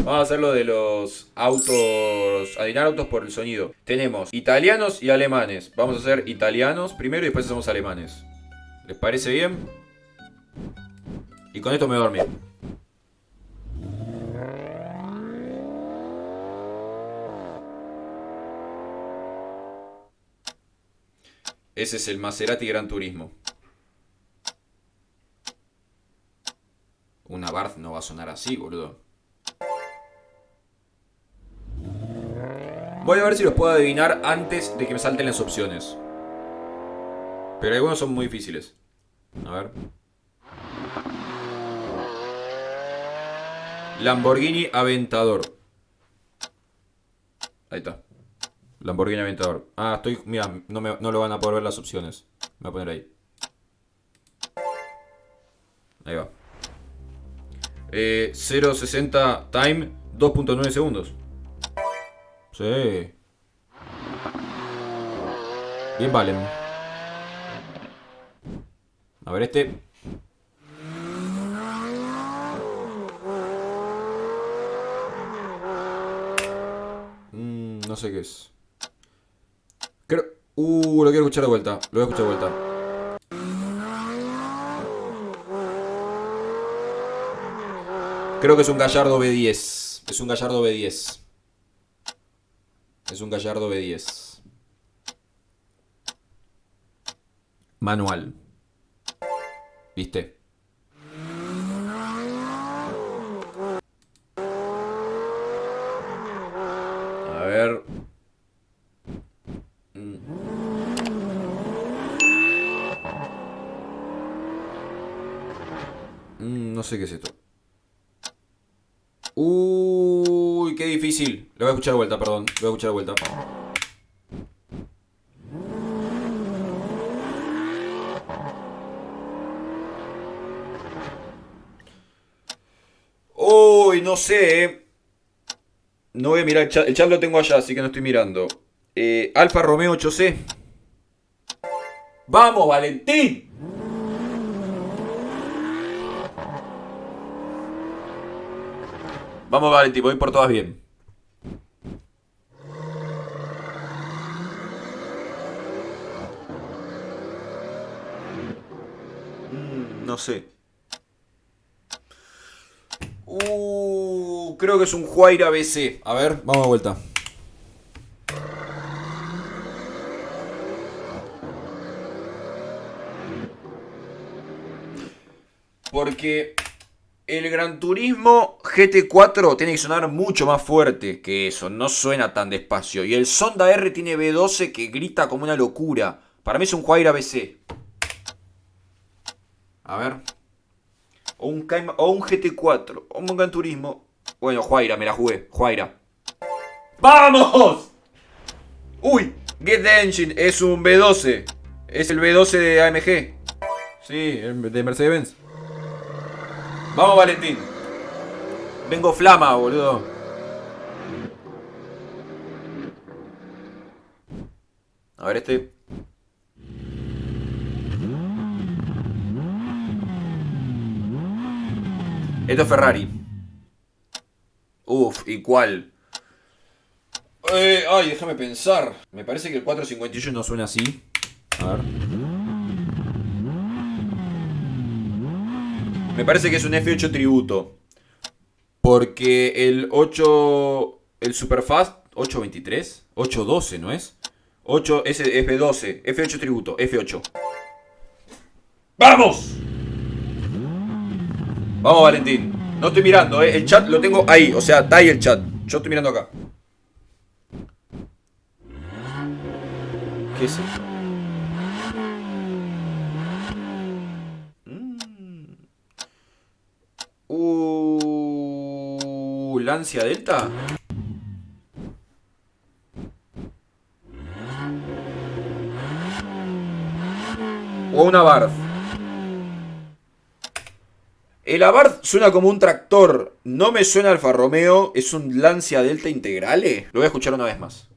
Vamos a hacer lo de los autos. Adivinar autos por el sonido. Tenemos italianos y alemanes. Vamos a hacer italianos primero y después hacemos alemanes. ¿Les parece bien? Y con esto me voy a dormir. Ese es el Maserati Gran Turismo. Una Barth no va a sonar así, boludo. Voy a ver si los puedo adivinar antes de que me salten las opciones. Pero algunos son muy difíciles. A ver. Lamborghini Aventador. Ahí está. Lamborghini Aventador. Ah, estoy... Mira, no lo van a poder ver las opciones. Me voy a poner ahí. Ahí va. 0.60 time, 2.9 segundos. Sí. Bien, valen. A ver este. No sé qué es. Creo... lo quiero escuchar de vuelta. Lo voy a escuchar de vuelta. Creo que es un Gallardo B10. Es un Gallardo B10. Es un Gallardo B10. Manual. ¿Viste? A ver. No sé qué es esto. Uy, qué difícil. Lo voy a escuchar de vuelta, perdón. Lo voy a escuchar de vuelta. Uy, no sé. No voy a mirar el chat. El chat lo tengo allá, así que no estoy mirando. Alfa Romeo 8C. ¡Vamos, Valentín! Vamos, Valentín, voy por todas bien. No sé. Creo que es un Huayra BC. A ver, vamos de vuelta. Porque el Gran Turismo GT4 tiene que sonar mucho más fuerte que eso. No suena tan despacio. Y el Sonda R tiene B12 que grita como una locura. Para mí es un Huayra BC. A ver. O un GT4. O un Gran Turismo. Bueno, Huayra, me la jugué. Huayra. ¡Vamos! Uy, Get the Engine es un B12. Es el B12 de AMG. Sí, de Mercedes-Benz. Vamos, Valentín. Vengo flama, boludo. A ver este. Esto es Ferrari. Uf, ¿y cuál? Ay, déjame pensar. Me parece que el 451 no suena así. A ver. Me parece que es un F8 tributo. Porque el 8... El Superfast 823. 812, ¿no es? 8 F12. F8 tributo. F8. ¡Vamos! Vamos, Valentín. No estoy mirando, ¿eh? El chat lo tengo ahí. O sea, está ahí el chat. Yo estoy mirando acá. ¿Qué es esto? Lancia Delta. O una Abarth. El Abarth suena como un tractor. No me suena Alfa Romeo. ¿Es un Lancia Delta Integrale? Lo voy a escuchar una vez más.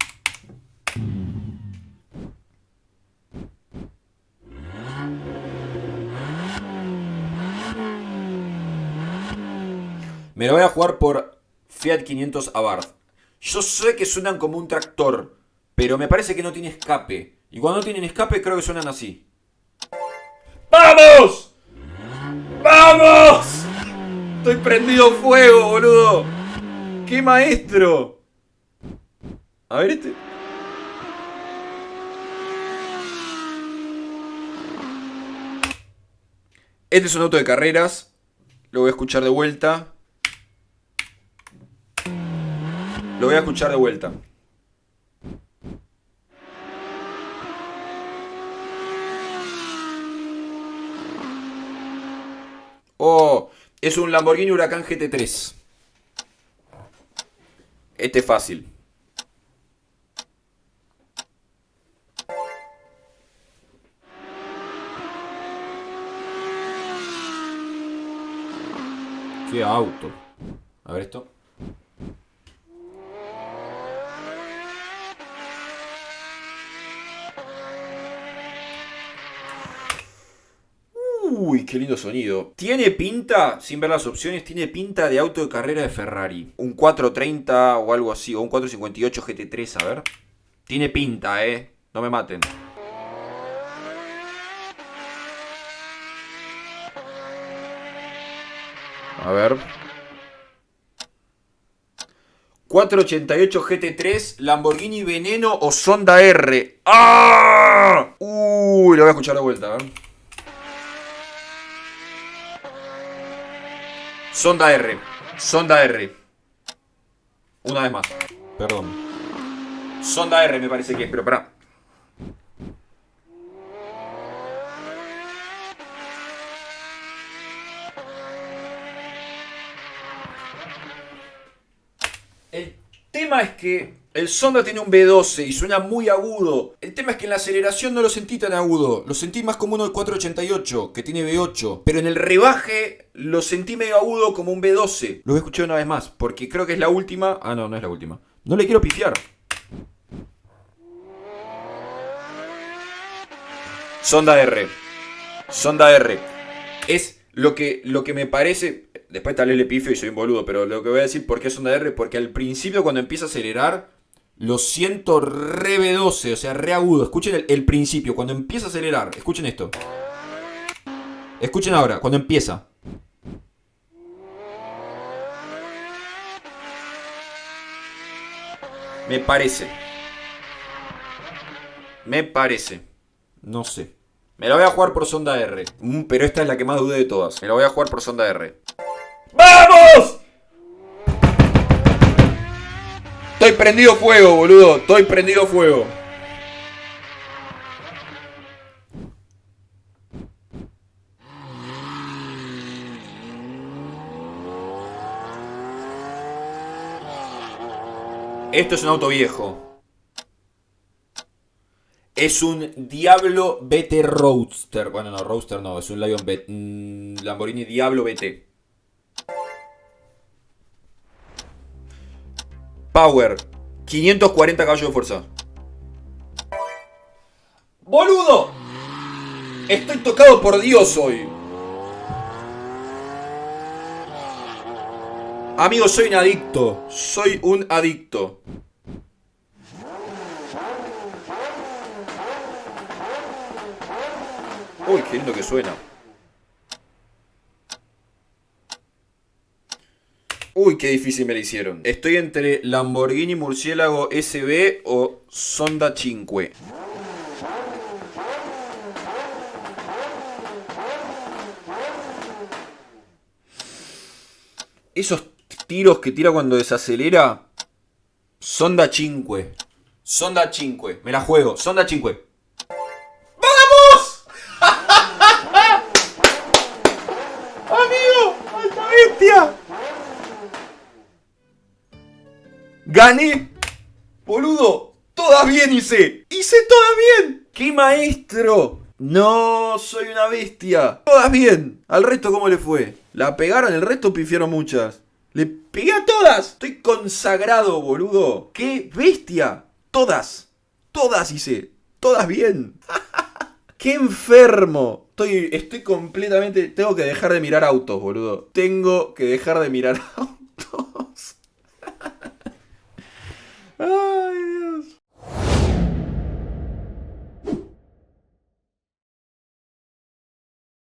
Me lo voy a jugar por Fiat 500 Abarth. Yo sé que suenan como un tractor, pero me parece que no tiene escape. Y cuando no tienen escape creo que suenan así. ¡Vamos! ¡Vamos! Estoy prendido fuego, boludo. ¡Qué maestro! A ver este. Este es un auto de carreras. Lo voy a escuchar de vuelta. Lo voy a escuchar de vuelta. Oh, es un Lamborghini Huracán GT3. Este es fácil. ¡Qué auto! A ver esto. Uy, qué lindo sonido. Tiene pinta, sin ver las opciones, tiene pinta de auto de carrera de Ferrari. Un 430 o algo así, o un 458 GT3, a ver. Tiene pinta, no me maten. A ver. 488 GT3, Lamborghini Veneno o Sonda R. ¡Ah! Uy, lo voy a escuchar de vuelta, a ver. Sonda R. Sonda R. Una vez más. Perdón. Sonda R me parece que es, pero pará. El tema es que el Sonda tiene un V12 y suena muy agudo. El tema es que en la aceleración no lo sentí tan agudo. Lo sentí más como uno del 488, que tiene V8. Pero en el rebaje lo sentí medio agudo como un V12. Lo voy a escuchar una vez más, porque creo que es la última. Ah, no, no es la última. No le quiero pifiar. Sonda R. Sonda R. Es lo que me parece. Después tal vez le pifio y soy un boludo, pero lo que voy a decir por qué es Sonda R, porque al principio cuando empieza a acelerar, lo siento re V12, o sea, re agudo. Escuchen el principio, cuando empieza a acelerar. Escuchen esto. Escuchen ahora, cuando empieza. Me parece. No sé. Me la voy a jugar por Sonda R. Pero esta es la que más dudé de todas. Me la voy a jugar por Sonda R. ¡Vamos! Estoy prendido fuego, boludo. Estoy prendido fuego. Esto es un auto viejo. Es un Diablo BT Roadster. Bueno, no, Roadster no. Es un Lamborghini Diablo BT. Power. 540 caballos de fuerza. ¡Boludo! Estoy tocado por Dios hoy. Amigo, soy un adicto. Soy un adicto. Uy, qué lindo que suena. Uy, qué difícil me la hicieron. Estoy entre Lamborghini Murciélago SB o Sonda 5. Esos tiros que tira cuando desacelera. Sonda 5. Sonda 5. Me la juego. Sonda 5. ¡Vamos! ¡Amigo! ¡Alta bestia! ¡Gané! ¡Boludo! ¡Todas bien hice! ¡Hice todas bien! ¡Qué maestro! No, soy una bestia. Todas bien. ¿Al resto cómo le fue? ¿La pegaron? El resto pifiaron muchas. ¡Le pegué a todas! Estoy consagrado, boludo. ¡Qué bestia! Todas. Todas hice. Todas bien. ¡Qué enfermo! Estoy completamente... Tengo que dejar de mirar autos, boludo. Tengo que dejar de mirar autos. Ah.